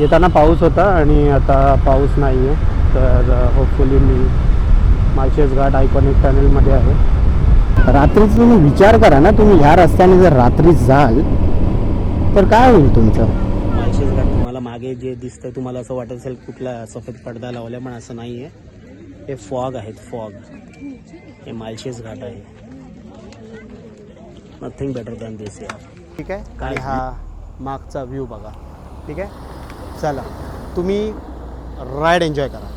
येताना पाऊस होता आणि आता पाऊस नाही आहे. तर होपफुली मी माळशेज घाट आयकॉनिक टनेलमध्ये आहे. रात्रीच तुम्ही विचार करा ना, तुम्ही ह्या रस्त्याने जर रात्री जाल तर काय होईल तुमचं. माळशेज घाट तुम्हाला मागे जे दिसतंय तुम्हाला असं वाटत असेल कुठला सफेद पडदा लावला, पण असं नाही आहे. हे फॉग आहेत, फॉग. हे माळशेज घाट आहे. नथिंग बेटर दॅन दिस यार. ठीक आहे. आणि हा मागचा व्ह्यू बघा. ठीक आहे, चला तुम्ही राईड एन्जॉय करा.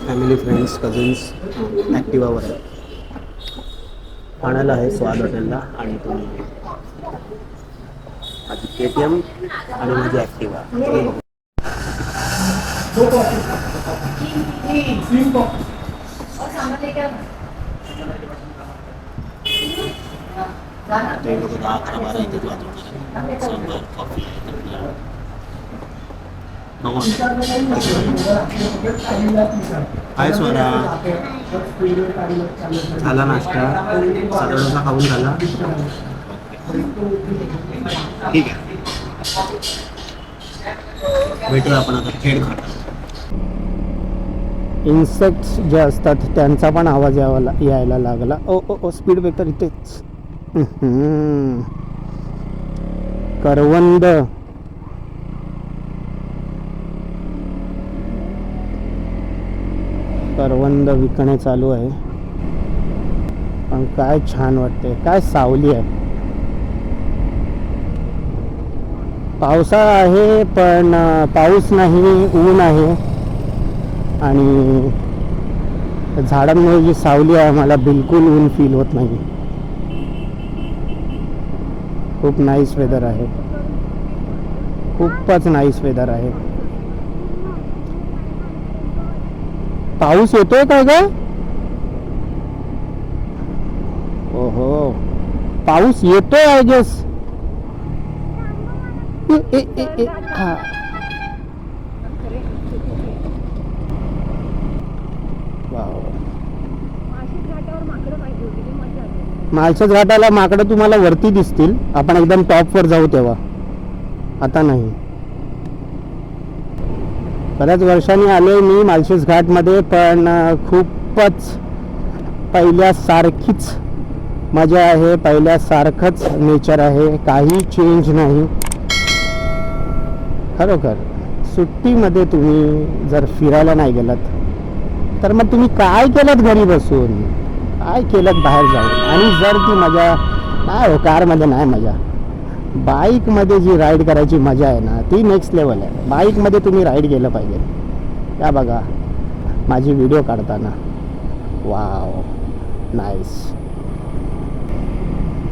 फॅमिली, फ्रेंड्स, कझिन्स ॲक्टिवावर आहे. ठाण्याला आहे स्वाद हॉटेलला. आणि तुम्ही माझी KTM आणि माझी ॲक्टिवा. हाय स्वरा, झाला नाश्ता? साधारणचा खाऊन झाला? ठीक आहे, भेटूया आपण आता खेळ खात. इन्सेक्ट्स जे असतात त्यांचा पण आवाज यायला लागला. ओ ओ ओ, स्पीड ब्रेकर इथेच. करवंद, करवंद विकणे चालू आहे. पण काय छान वाटते, काय सावली आहे. पावसाळा आहे पण पाऊस नाही, ऊन आहे. आणि झाडांमुळे जी सावली आहे मला बिलकुल ऊन फील होत नाही. खूप नाईस वेदर आहे, खूपच नाईस वेदर आहे. पाऊस येतोय काय ग? ओहो, पाऊस येतोय आय गेस. माळशेज घाटाला माकडं तुम्हाला वरती दिसतील, आपण एकदम टॉपवर जाऊ तेव्हा. आता नाही. बऱ्याच वर्षांनी आले मी माळशेज घाटमध्ये, पण खूपच पहिल्यासारखीच मजा आहे, पहिल्यासारखंच नेचर आहे, काही चेंज नाही. खरोखर सुट्टीमध्ये तुम्ही जर फिरायला नाही गेलात तर मग तुम्ही काय केलं घरी बसून, काय केलं बाहेर जाऊन. आणि जर ती मजा नाही हो, कारमध्ये नाही मजा. बाईकमध्ये जी राईड करायची मजा आहे ना, ती नेक्स्ट लेवल आहे. बाईकमध्ये तुम्ही राईड केलं पाहिजे. त्या बघा माझी व्हिडिओ काढताना, वाव नाईस,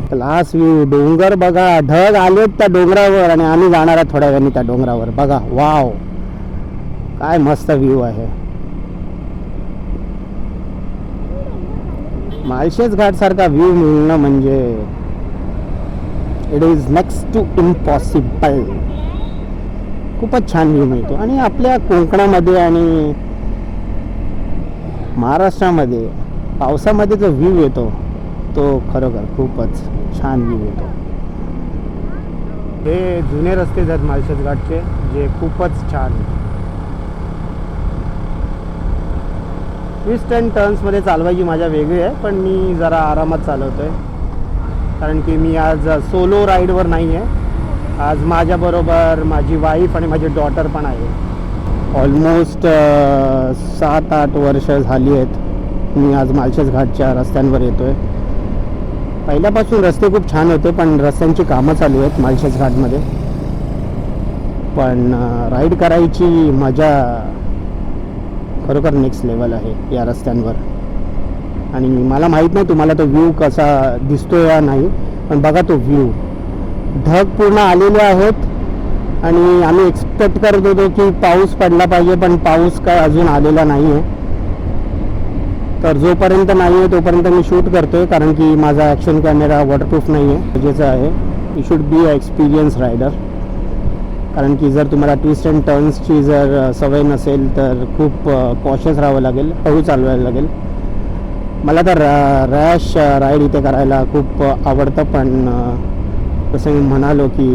क्लास व्ह्यू. डोंगर बघा, ढग आलेत त्या डोंगरावर आणि आम्ही जाणार आहे थोड्या वेळाने त्या डोंगरावर. बघा, वाव, काय मस्त व्ह्यू आहे. माळशेज घाट सारखा व्ह्यू मिळणं म्हणजे it is next to impossible. खूपच छान व्ह्यू मिळतो. आणि आपल्या कोकणामध्ये आणि महाराष्ट्रामध्ये पावसामध्ये जो व्ह्यू येतो तो खरोखर खूपच छान व्ह्यू येतो. हे जुने रस्ते आहेत माळशेज घाटचे, जे खूपच छान. ट्विस्ट अँड टर्न्समध्ये चालवायची मजा वेगळी आहे, पण मी जरा आरामात चालवतोय. कारण की मी आज सोलो राईडवर नाही आहे. आज माझ्याबरोबर माझी वाईफ आणि माझी डॉटर पण आहे. ऑलमोस्ट 7-8 वर्ष झाली आहेत मी आज माळशेज घाटच्या रस्त्यांवर येतो आहे. पहिल्यापासून रस्ते खूप छान होते, पण रस्त्यांची कामं चालू आहेत माळशेज घाटमध्ये. पण राईड करायची मजा खरोखर नेक्स्ट लेवल आहे या रस्त्यांवर. आणि मला माहीत नाही तुम्हाला तो व्ह्यू कसा दिसतो या नाही, पण बघा तो व्ह्यू. ढग पूर्ण आलेले आहेत आणि आम्ही एक्सपेक्ट करत होतो की पाऊस पडला पाहिजे, पण पाऊस काय अजून आलेला नाही आहे. तर जोपर्यंत नाही आहे तोपर्यंत मी शूट करतो आहे, कारण की माझा ॲक्शन कॅमेरा वॉटरप्रूफ नाही आहे, गरजेचं आहे. You should be a experience rider, कारण की जर तुम्हाला ट्विस्ट अँड टर्न्सची जर सवय नसेल तर खूप कॉशियस राहावं लागेल, हळू चालवायला लागेल. मला तर रॅश राईड इथे करायला खूप आवडतं, पण जसं मी म्हणालो की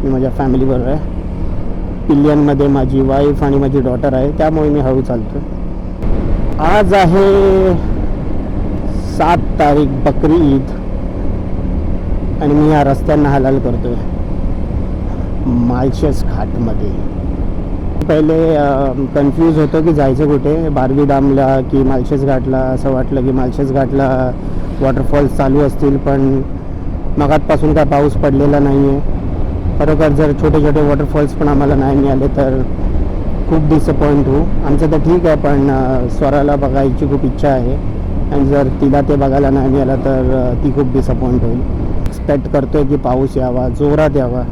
मी माझ्या फॅमिलीबरोबर आहे. पिल्ल्यांमध्ये माझी वाईफ आणि माझी डॉटर आहे, त्यामुळे मी हळू चालतो. आज आहे 7 तारीख बकरी ईद आणि मी या रस्त्यांना हालाल करतो आहे माळशेज घाटमध्ये. पहिले कन्फ्यूज होतो की जायचं कुठे, बारवी डामला की माळशेज घाटला. असं वाटलं की माळशेज घाटला वॉटरफॉल्स चालू असतील, पण मगातपासून काय पाऊस पडलेला नाही आहे. खरोखर जर छोटे छोटे वॉटरफॉल्स पण आम्हाला नाही मिळाले तर खूप डिसअपॉइंट होऊ. आमचं तर ठीक आहे, पण स्वराला बघायची खूप इच्छा आहे आणि जर तिला ते बघायला नाही मिळालं तर ती खूप डिसअपॉइंट होईल. एक्सपेक्ट करतो आहे की पाऊस यावा, जोरात यावा,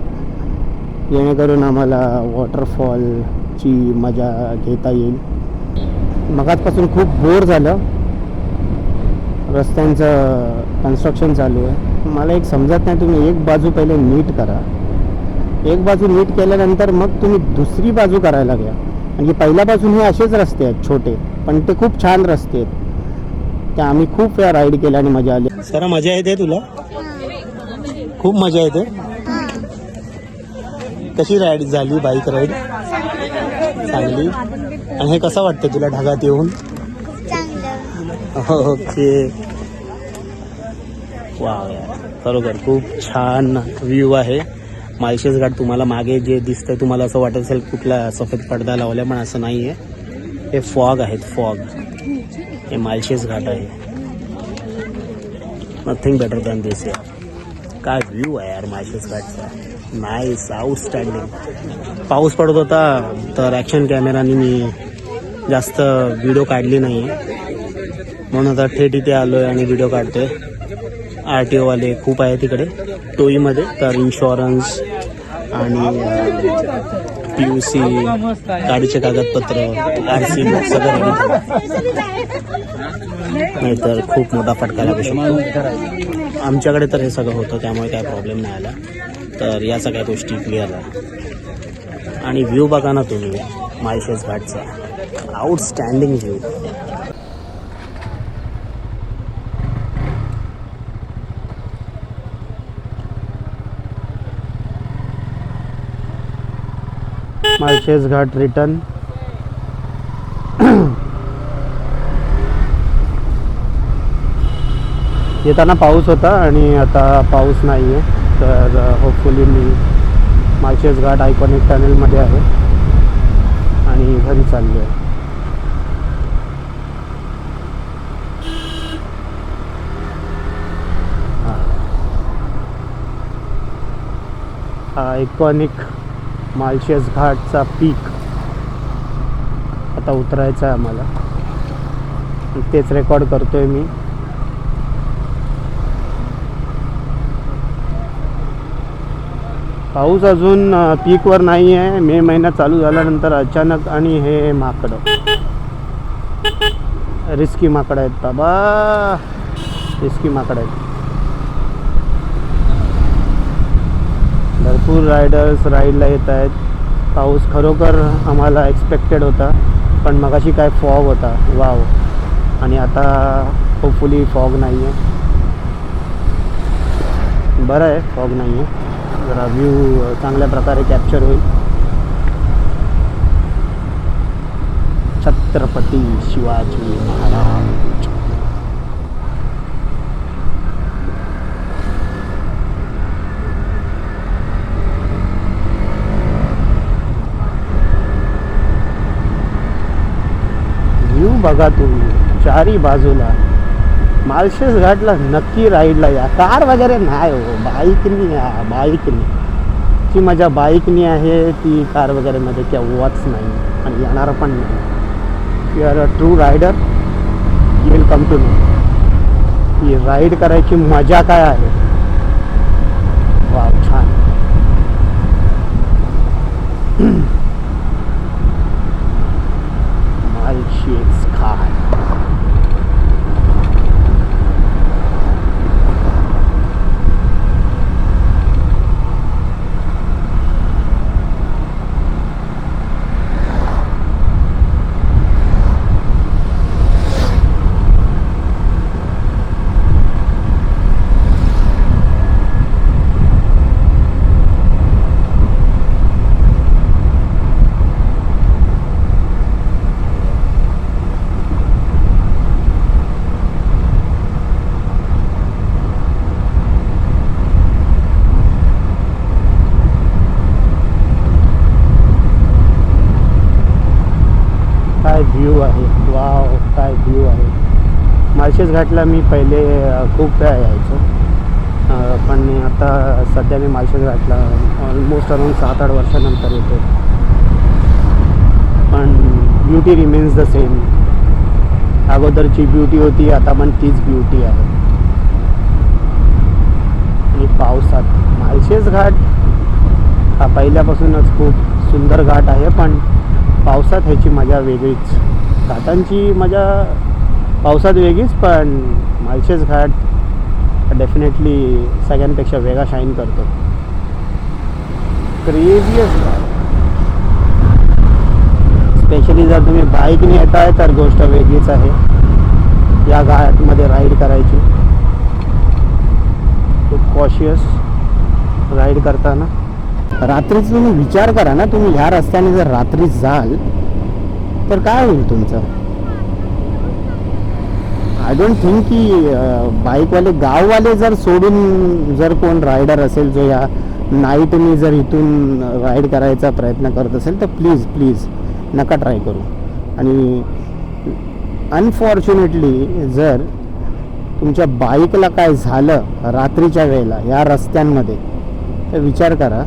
जेणेकरून आम्हाला वॉटरफॉलची मजा घेता येईल. मगातपासून खूप बोर झालं, रस्त्यांचं कन्स्ट्रक्शन चालू आहे. मला एक समजत नाही, तुम्ही एक बाजू पहिले नीट करा, एक बाजू नीट केल्यानंतर मग तुम्ही दुसरी बाजू करायला घ्या. म्हणजे पहिल्यापासून हे असेच रस्ते आहेत छोटे, पण ते खूप छान रस्ते आहेत. ते आम्ही खूप वेळा राईड केल्या आणि मजा आली. सर मजा येते तुला? खूप मजा येते. कशी राईड झाली, बाईक राईड? चांगली. आणि हे कसं वाटतं तुला ढगात येऊन? ओके. वाव यार, खरोखर खूप छान व्ह्यू आहे. माळशेज घाट तुम्हाला मागे जे दिसतंय तुम्हाला असं वाटत असेल कुठला सफेद पडदा लावला, पण असं नाही आहे. हे फॉग आहेत, फॉग. हे माळशेज घाट आहे. नथिंग बेटर दॅन दिस यार. काय व्ह्यू आहे यार माळशेज घाटचा. Nice, outstanding. पाऊस पडत होता तर ॲक्शन कॅमेराने मी जास्त व्हिडिओ काढली नाही आहे, म्हणून आता थेट इथे आलो आहे आणि व्हिडिओ काढतो आहे. RTO वाले खूप आहे तिकडे टोईमध्ये, तर इन्शुरन्स आणि PUC, गाडीचे कागदपत्र, RC सगळं, नाहीतर खूप मोठा फटका लागू शकतो. आमच्याकडे तर हे सगळं होतं, त्यामुळे काय प्रॉब्लेम नाही आला. तर या सगळ्या गोष्टी क्लिअर आहे. आणि व्ह्यू बघा ना तुम्ही Malshej घाटचा, outstanding view. Malshej Ghat return. येताना पाऊस होता आणि आता पाऊस नाही आहे, तर होपफुली मी माळशेज घाट आयकॉनिक टनेलमध्ये आहे आणि घरी चाललो आहे. हा आयकॉनिक माळशेज घाटचा पीक आता उतरायचा आहे आम्हाला, तेच रेकॉर्ड करतोय मी. पाऊस अजून पीकवर नाही आहे. मे महिना चालू झाल्यानंतर अचानक, आणि हे माकडं रिस्की माकडं आहेत बाबा, रिस्की माकडं आहेत. भरपूर रायडर्स राईडला येत आहेत. पाऊस खरोखर आम्हाला एक्सपेक्टेड होता, पण मगाशी काय फॉग होता, वाव. आणि आता होपफुली फॉग नाही आहे. बरं आहे फॉग नाही आहे, जरा व्ह्यू चांगल्या प्रकारे कॅप्चर होईल. छत्रपती शिवाजी महाराज. व्ह्यू बघा तुम्ही चारी बाजूला. माळशेज घाटला नक्की राईडला या. कार वगैरे नाही हो, बाईकनी या. बाईकनी ची मजा बाईकनी आहे, ती कार वगैरेमध्ये केव्हाच नाही आणि येणार पण नाही. You are a true rider, you will come to know ही राईड करायची मजा काय आहे. वाव, छान. माळशेज घाट. व्ह्यू आहे. वाव, काय व्ह्यू आहे. माळशेज घाटला मी पहिले खूप वेळा यायचो, पण आता सध्या मी माळशेज घाटला ऑलमोस्ट अराऊंड 7-8 वर्षानंतर येतो. पण ब्युटी रिमेन्स द सेम. अगोदरची ब्युटी होती, आता पण तीच ब्युटी आहे. आणि पावसात माळशेज घाट हा पहिल्यापासूनच खूप सुंदर घाट आहे, पण पावसात ह्याची मजा वेगळीच. घाटांची मजा पावसात वेगळीच, पण माळशेज घाट डेफिनेटली सगळ्यांपेक्षा वेगळा शाईन करतो. क्रेझियस्ट घाट. स्पेशली जर तुम्ही बाईकने येत आहे तर गोष्ट वेगळीच आहे या घाटमध्ये राईड करायची. खूप कॉशियस राईड करताना. रात्रीच तुम्ही विचार करा ना, तुम्ही ह्या रस्त्याने जर रात्री जाल तर काय होईल तुमचं. आय डोंट थिंक की बाईकवाले गाववाले जर सोडून जर कोण रायडर असेल जो या नाईटनी जर इथून राईड करायचा प्रयत्न करत असेल तर प्लीज नका ट्राय करू. आणि अनफॉर्च्युनेटली जर तुमच्या बाईकला काय झालं रात्रीच्या वेळेला या रस्त्यांमध्ये तर विचार करा,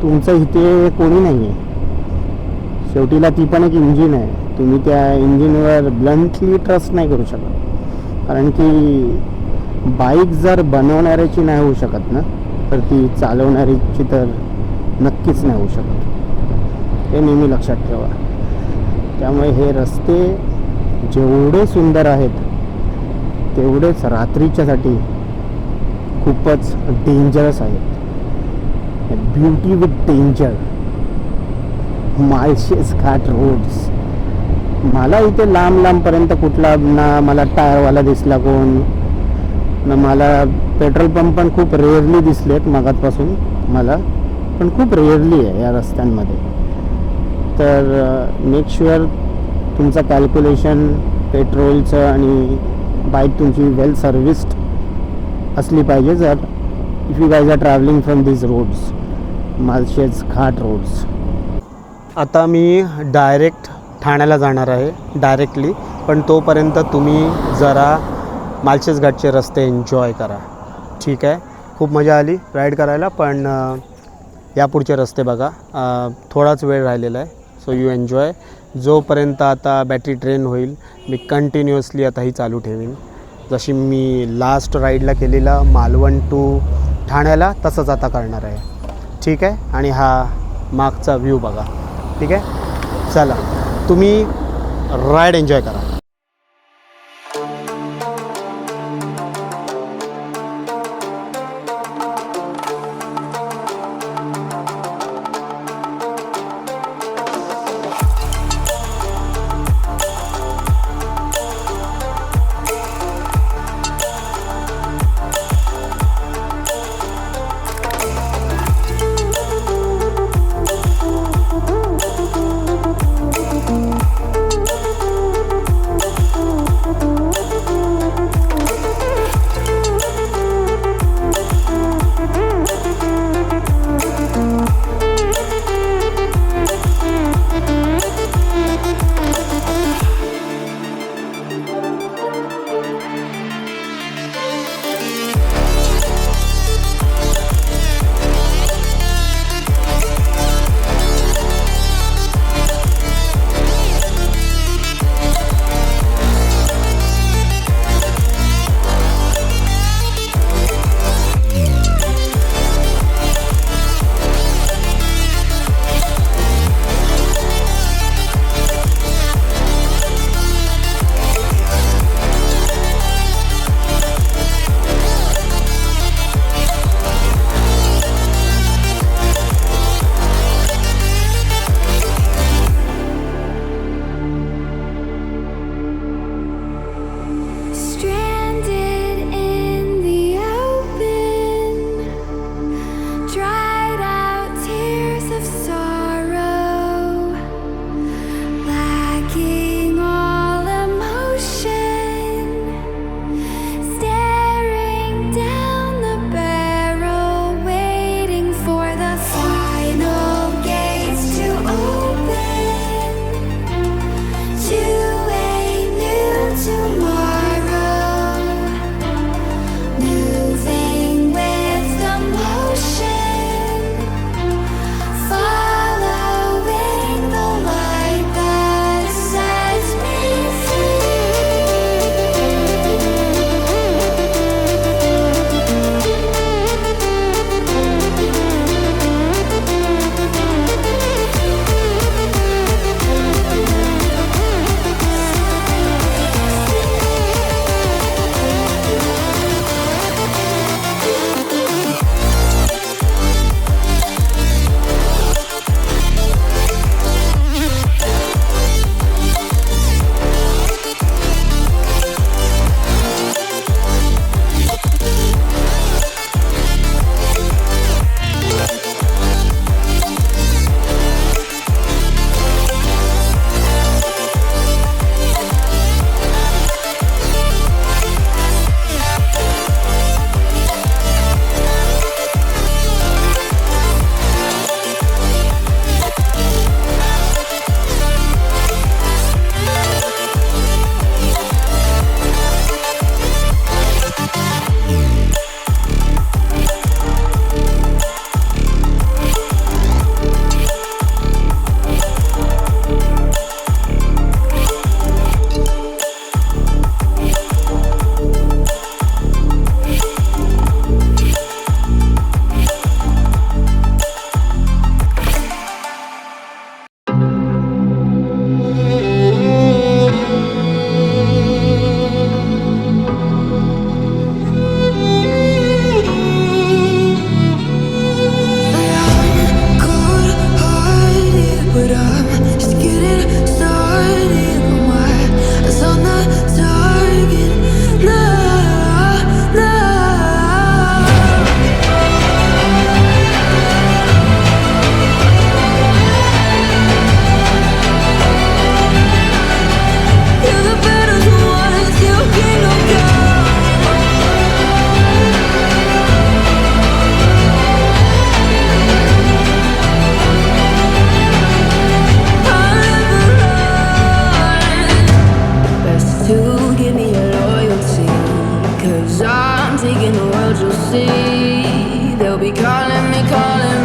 तुमचं इथे कोणी नाही आहे. शेवटीला ती पण एक इंजिन आहे. तुम्ही त्या इंजिनवर ब्लंटली ट्रस्ट नाही करू शकत, कारण की बाईक जर बनवणाऱ्याची नाही होऊ शकत ना, तर ती चालवणारीची तर नक्कीच नाही होऊ शकत. हे नेहमी लक्षात ठेवा. त्यामुळे हे रस्ते जेवढे सुंदर आहेत तेवढेच रात्रीच्यासाठी खूपच डेंजरस आहेत. Beauty with danger. Malshej Ghat roads. मला इथे लांबपर्यंत कुठला ना मला टायरवाला दिसला कोण ना, मला पेट्रोल पंप पण खूप रेअरली दिसलेत मगातपासून मला, पण खूप रेअरली आहे या रस्त्यांमध्ये. तर मेक शुअर तुमचं कॅल्क्युलेशन पेट्रोलचं आणि बाईक तुमची वेल सर्व्हिस्ड असली पाहिजे जर if you guys are travelling from this roads, Malshej Ghat roads. आता मी डायरेक्ट ठाण्याला जाणार आहे डायरेक्टली, पण तोपर्यंत तुम्ही जरा माळशेज घाटचे रस्ते एन्जॉय करा. ठीक आहे. खूप मजा आली राईड करायला, पण यापुढचे रस्ते बघा. थोडाच वेळ राहिलेला आहे, सो यू एन्जॉय. जोपर्यंत आता बॅटरी ड्रेन होईल मी कंटिन्युअसली आता ही चालू ठेवीन. जशी मी लास्ट राईडला केलेला मालवण टू ठाण्याला तसंच आता करणार आहे. ठीक आहे. आणि हा मागचा व्ह्यू बघा. ठीक आहे. चला, तुम्ही राईड एन्जॉय करा. I'm taking the world, you'll see. They'll be calling me, calling